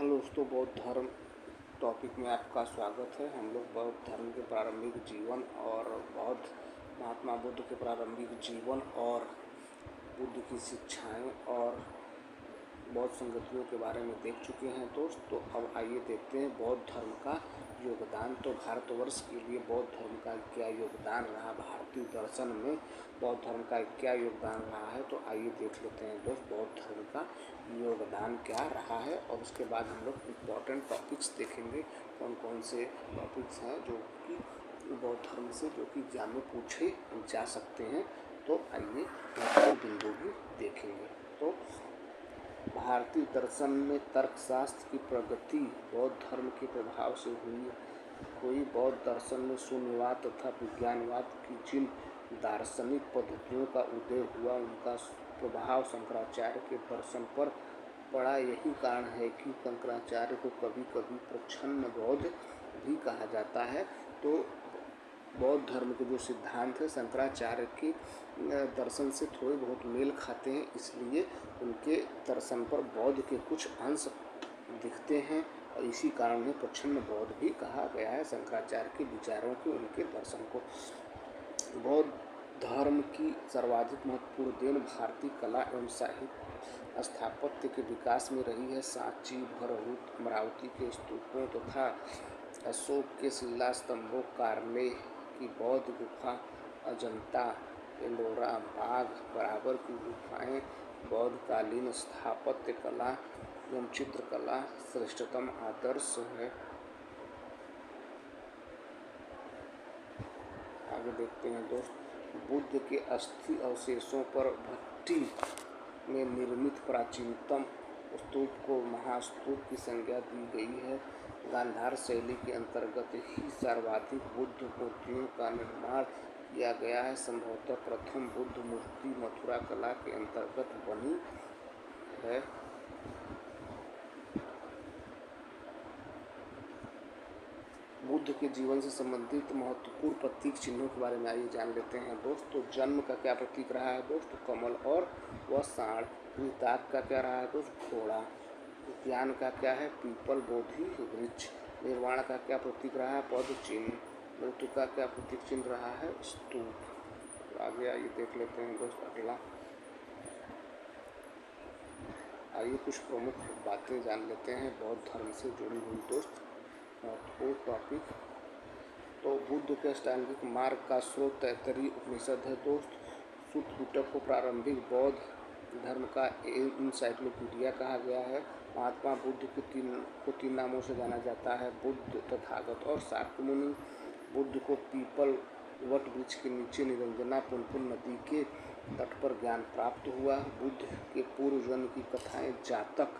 Hello दोस्तों, बौद्ध धर्म टॉपिक में आपका स्वागत है। हम लोग बौद्ध धर्म के प्रारंभिक जीवन और बौद्ध महात्मा बुद्ध के प्रारंभिक जीवन और बुद्ध की शिक्षाएं और बौद्ध संगतियों के बारे में देख चुके हैं दोस्त। तो अब आइए देखते हैं बौद्ध धर्म का योगदान। तो भारतवर्ष के लिए बौद्ध धर्म का क्या योगदान रहा, भारतीय दर्शन में बौद्ध धर्म का क्या योगदान रहा है। तो आइए देख लेते हैं दोस्त बौद्ध धर्म का योगदान क्या रहा है, और उसके बाद हम लोग इम्पोर्टेंट टॉपिक्स देखेंगे। कौन कौन से टॉपिक्स हैं जो कि बौद्ध धर्म से जो कि एग्जाम में पूछे जा सकते हैं। तो आइए बिंदु भी देखेंगे। तो भारतीय दर्शन में तर्कशास्त्र की प्रगति बौद्ध धर्म के प्रभाव से हुई। बौद्ध दर्शन में शून्यवाद तथा विज्ञानवाद की जिन दार्शनिक पद्धतियों का उदय हुआ, उनका प्रभाव शंकराचार्य के दर्शन पर पड़ा। यही कारण है कि शंकराचार्य को कभी कभी प्रच्छन्न बौद्ध भी कहा जाता है। तो बौद्ध धर्म के जो सिद्धांत है शंकराचार्य के दर्शन से थोड़े बहुत मेल खाते हैं, इसलिए उनके दर्शन पर बौद्ध के कुछ अंश दिखते हैं, और इसी कारण में प्रच्छन्न बौद्ध भी कहा गया है शंकराचार्य के विचारों के, उनके दर्शन को। बौद्ध धर्म की सर्वाधिक महत्वपूर्ण देन भारतीय कला एवं साहित्य स्थापत्य के विकास में रही है। सांची, भरहुत, अमरावती के स्तूपों तथा अशोक के शिला स्तंभों, कार्ले की बौद्ध गुफा, अजंता, एलोरा, बाघ बराबर की गुफाएं, बौद्धकालीन स्थापत्य कला एवं चित्रकला श्रेष्ठतम आदर्श है। आगे देखते हैं दोस्त, बुद्ध के अस्थि अवशेषों पर भट्टी में निर्मित प्राचीनतम स्तूप को महास्तूप की संज्ञा दी गई है। गांधार शैली के अंतर्गत ही सर्वाधिक बुद्ध मूर्तियों का निर्माण किया गया है। संभवतः प्रथम बुद्ध मूर्ति मथुरा कला के अंतर्गत बनी है। बुद्ध के जीवन से संबंधित महत्वपूर्ण प्रतीक चिन्हों के बारे में आइए जान लेते हैं दोस्त। तो जन्म का क्या प्रतीक रहा है दोस्त? कमल और वह सांड। विताक का क्या रहा है दोस्त? घोड़ा। ज्ञान का क्या है? पीपल, बोधि, वृक्ष। निर्वाण का क्या प्रतीक रहा है? पद चिन्ह। मृत्यु का क्या प्रतीक चिन्ह रहा है? स्तूप। आगे आइए देख लेते हैं दोस्त अगला। आइए कुछ प्रमुख बातें जान लेते हैं बौद्ध धर्म से जुड़ी हुई दोस्त महत्वपूर्ण टॉपिक। तो बुद्ध के अष्टांगिक मार्ग का स्रोत तैत्तरीय उपनिषद है दोस्त। सुत्त पिटक को प्रारंभिक बौद्ध धर्म का इंसाइक्लोपीडिया कहा गया है। महात्मा बुद्ध को तीन नामों से जाना जाता है: बुद्ध, तथागत और शाक्यमुनि। बुद्ध को पीपल वट वृक्ष के नीचे निरंजना पुनपुन नदी के तट पर ज्ञान प्राप्त हुआ। बुद्ध के पूर्व जन्म की कथाएं जातक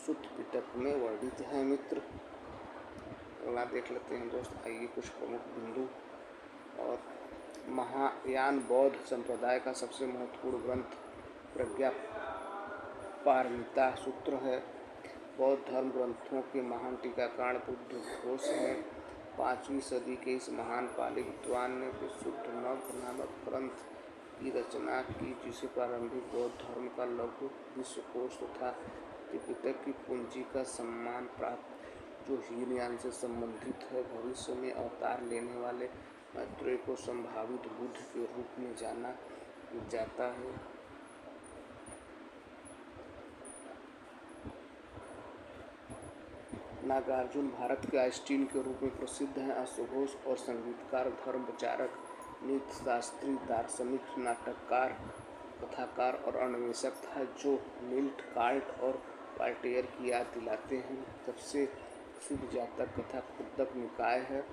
सुत्त पिटक में वर्णित हैं मित्र। अगला देख लेते हैं दोस्त, आइए कुछ प्रमुख बिंदु। और महायान बौद्ध संप्रदाय का सबसे महत्वपूर्ण ग्रंथ प्रज्ञा पारमिता सूत्र है। बौद्ध धर्म ग्रंथों के महान टीकाकार बुद्ध घोष हैं। 5वीं सदी के इस महान पाली विद्वान ने विशुद्ध नग्न नामक ग्रंथ की रचना की, जिसे प्रारंभिक बौद्ध धर्म का लघु विश्वकोश तथा त्रिपिटक की पूंजी का सम्मान प्राप्त, जो हीनयान से संबंधित है। भविष्य में अवतार लेने वाले मैत्रेय को संभावित बुद्ध के रूप में जाना जाता है। नागार्जुन भारत के आइंस्टीन के रूप में प्रसिद्ध हैं। अश्वघोष और संगीतकार, धर्म प्रचारक, नृत्य शास्त्री, दार्शनिक, नाटककार, कथाकार और अन्वेषक था, जो मिल्ट, काल्ट और वाल्टेयर की याद दिलाते हैं। सबसे प्रसिद्ध जातक कथा कुद्दक निकाय है।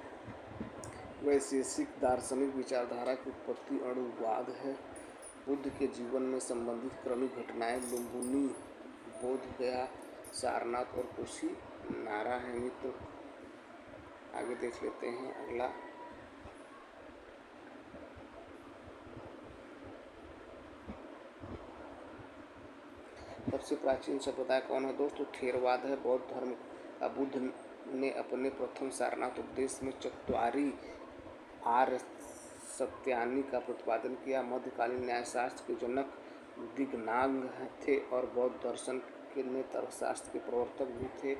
वैशेषिक दार्शनिक विचारधारा की उत्पत्ति अणुवाद है। बुद्ध के जीवन में संबंधित क्रमिक घटनाएं लुम्बिनी, बोध गया, सारनाथ और कुशी नारा है मित्र। आगे देख लेते हैं अगला। सबसे प्राचीन संप्रदाय कौन है दोस्तों? थेरवाद है। बौद्ध धर्म का बुद्ध ने अपने प्रथम सारनाथ उपदेश में चत्वारी आर्य सत्यानी का प्रतिपादन किया। मध्यकालीन न्यायशास्त्र के जनक दिगनाग थे और बौद्ध दर्शन में तर्कशास्त्र के प्रवर्तक भी थे।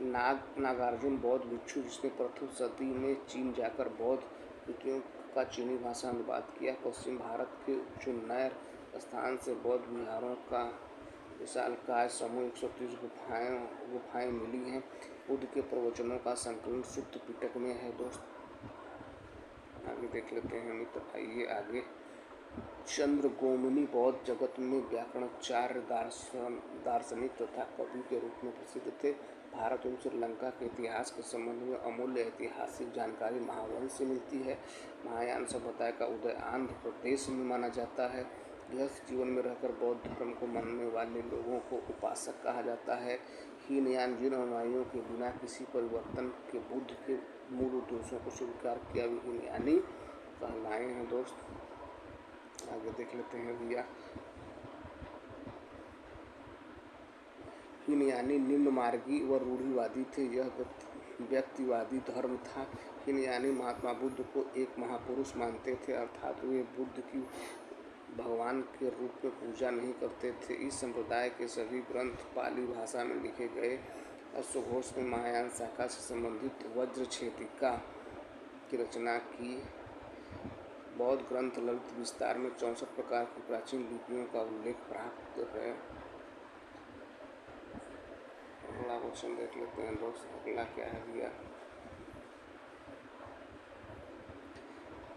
नागार्जुन बौद्ध भिक्षु जिसने प्रथम सदी में चीन जाकर बौद्ध कृतियों का चीनी भाषा में अनुवाद किया। पश्चिम भारत के चुन्नैर स्थान से बौद्ध विहारों का विशालकाय समूह 130 गुफाएं मिली हैं। बुद्ध के प्रवचनों का संकलन सुत्त पिटक में है। दोस्त आगे देख लेते हैं मित्र, आइए आगे। चंद्रगोमनी बौद्ध जगत में व्याकरणाचार्य, दार्शनिक तथा कवि के रूप में प्रसिद्ध थे। भारत एवं श्रीलंका के इतिहास के संबंध में अमूल्य ऐतिहासिक जानकारी महावंश से मिलती है। महायान सभ्यता का उदय आंध्र प्रदेश में माना जाता है। गृहस्थ जीवन में रहकर बौद्ध धर्म को मानने वाले लोगों को उपासक कहा जाता है। हीनयान जिन अनुयायियों के बिना किसी परिवर्तन के बुद्ध के मूल उद्देश्यों को स्वीकार किया वे हीनयानी कहलाए हैं। दोस्त आगे देख लेते हैं भैया। हीनयानी निम्नमार्गी व रूढ़िवादी थे। यह व्यक्तिवादी धर्म था। हीनयानी महात्मा बुद्ध को एक महापुरुष मानते थे, अर्थात वे बुद्ध की भगवान के रूप में पूजा नहीं करते थे। इस संप्रदाय के सभी ग्रंथ पाली भाषा में लिखे गए। अश्वघोष ने महायान शाखा से संबंधित वज्रछेदिका की रचना की। बौद्ध ग्रंथ ललित विस्तार में 64 प्रकार की प्राचीन लिपियों का उल्लेख प्राप्त है। अगला क्वेश्चन देख लेते हैं दोस्त। अगला क्या है भैया?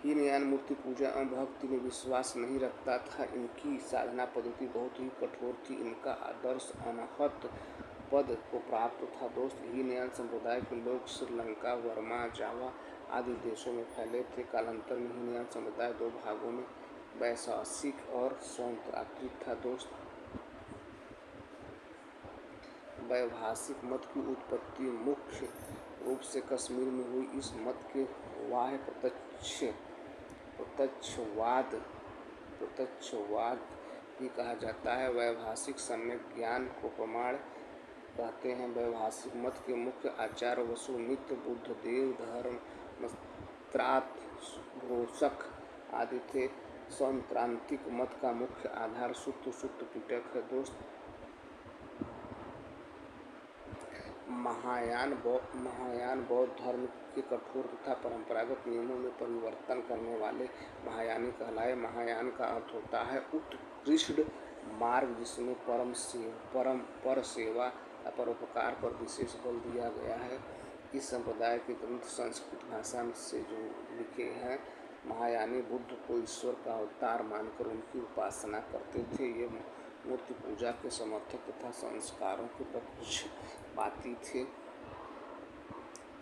हीनयान मूर्ति पूजा एवं भक्ति में विश्वास नहीं रखता था। इनकी साधना पद्धति बहुत ही कठोर थी। इनका आदर्श अनहत पद को प्राप्त था। दोस्त हीनयान संप्रदाय के लोग श्रीलंका, बर्मा, जावा आदि देशों में फैले थे। कालांतर में हीनयान समुदाय दो भागों में वैशेषिक और सौत्रात्रिक था। दोस्त वैभाषिक मत की उत्पत्ति मुख्य रूप से कश्मीर में हुई। इस मत के वाह्य प्रत्यक्षवाद भी कहा जाता है। वैभाषिक सम्यक ज्ञान को प्रमाण कहते हैं। वैभाषिक मत के मुख्य आचार्य वसुमित्र, बुद्धदेव, धर्मत्रात, घोषक आदि थे। सौत्रांतिक मत का मुख्य आधार सुत्त पिटक है। दोस्त महायान बौद्ध धर्म के कठोर तथा परंपरागत नियमों में परिवर्तन करने वाले महायानी कहलाए। महायान का अर्थ होता है उत्कृष्ट मार्ग, जिसमें पर सेवा या परोपकार पर विशेष बल दिया गया है। इस संप्रदाय के ग्रंथ संस्कृत भाषा से जो लिखे हैं। महायानी बुद्ध को ईश्वर का अवतार मानकर उनकी उपासना करते थे। ये मूर्ति पूजा के समर्थक तथा संस्कारों के पक्षपाती थे।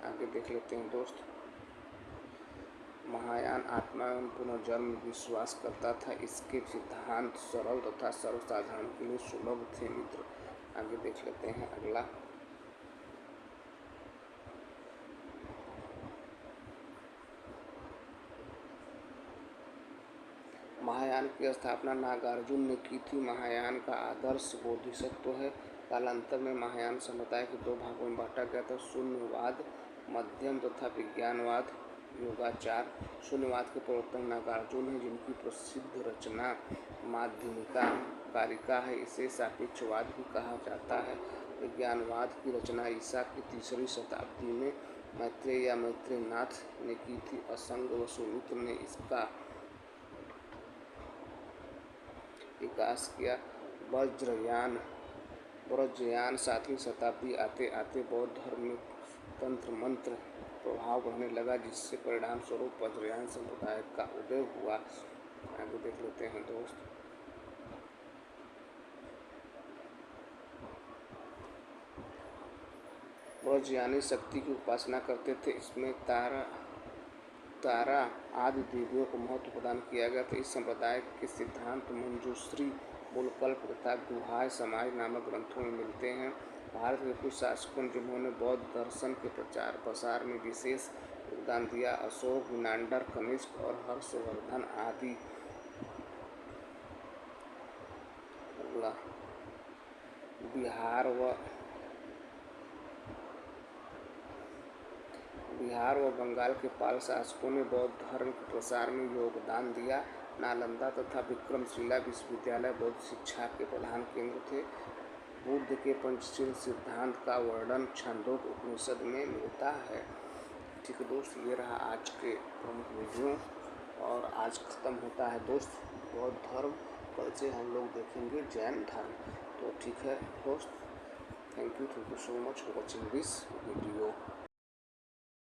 आगे देख लेते हैं दोस्त। महायान आत्मा एवं पुनर्जन्म में विश्वास करता था। इसके सिद्धांत सरल तथा सर्वसाधारण के लिए सुलभ थे। मित्र आगे देख लेते हैं अगला। महायान की स्थापना नागार्जुन ने की थी। महायान का आदर्श बोधिसत्व है। कालांतर में महायान समुदाय के दो भागों में बांटा गया था, शून्यवाद मध्यम तथा विज्ञानवाद योगाचार। शून्यवाद के प्रवर्तक नागार्जुन है, जिनकी प्रसिद्ध रचना माध्यमिका कारिका है। इसे सापेक्षवाद भी कहा जाता है। विज्ञानवाद की रचना ईसा की 3री शताब्दी में मैत्रेय या मैत्रेयनाथ ने की थी। असंग वसुमित्र ने इसका विकास किया। वज्रयान 7वीं शताब्दी आते आते बौद्ध धर्म में तंत्र मंत्र प्रभाव बढ़ने लगा, जिससे परिणाम स्वरूप वज्रयान संप्रदाय का उदय हुआ। आगे देख लेते हैं दोस्त। वज्रयानी शक्ति की उपासना करते थे। इसमें तारा आदि देवियों को महत्व प्रदान किया गया था। इस संप्रदाय के सिद्धांत मंजूश्री, मूलकल्प तथा गुहाय समाज नामक ग्रंथों में मिलते हैं। भारत के कुछ शासकों जिन्होंने बौद्ध दर्शन के प्रचार प्रसार में विशेष योगदान दिया, अशोक, मिनांडर, कनिष्क और हर्षवर्धन आदि। बिहार व बंगाल के पाल शासकों ने बौद्ध धर्म के प्रसार में योगदान दिया। नालंदा तथा विक्रमशिला विश्वविद्यालय बौद्ध शिक्षा के प्रधान केंद्र थे। बुद्ध के पंचशील सिद्धांत का वर्णन छंदोग्य उपनिषद में मिलता है। ठीक है दोस्त, ये रहा आज के प्रमुख वीडियो और आज ख़त्म होता है दोस्त बौद्ध धर्म। कल से हम लोग देखेंगे जैन धर्म। तो ठीक है दोस्त, thank you so much for watching this video.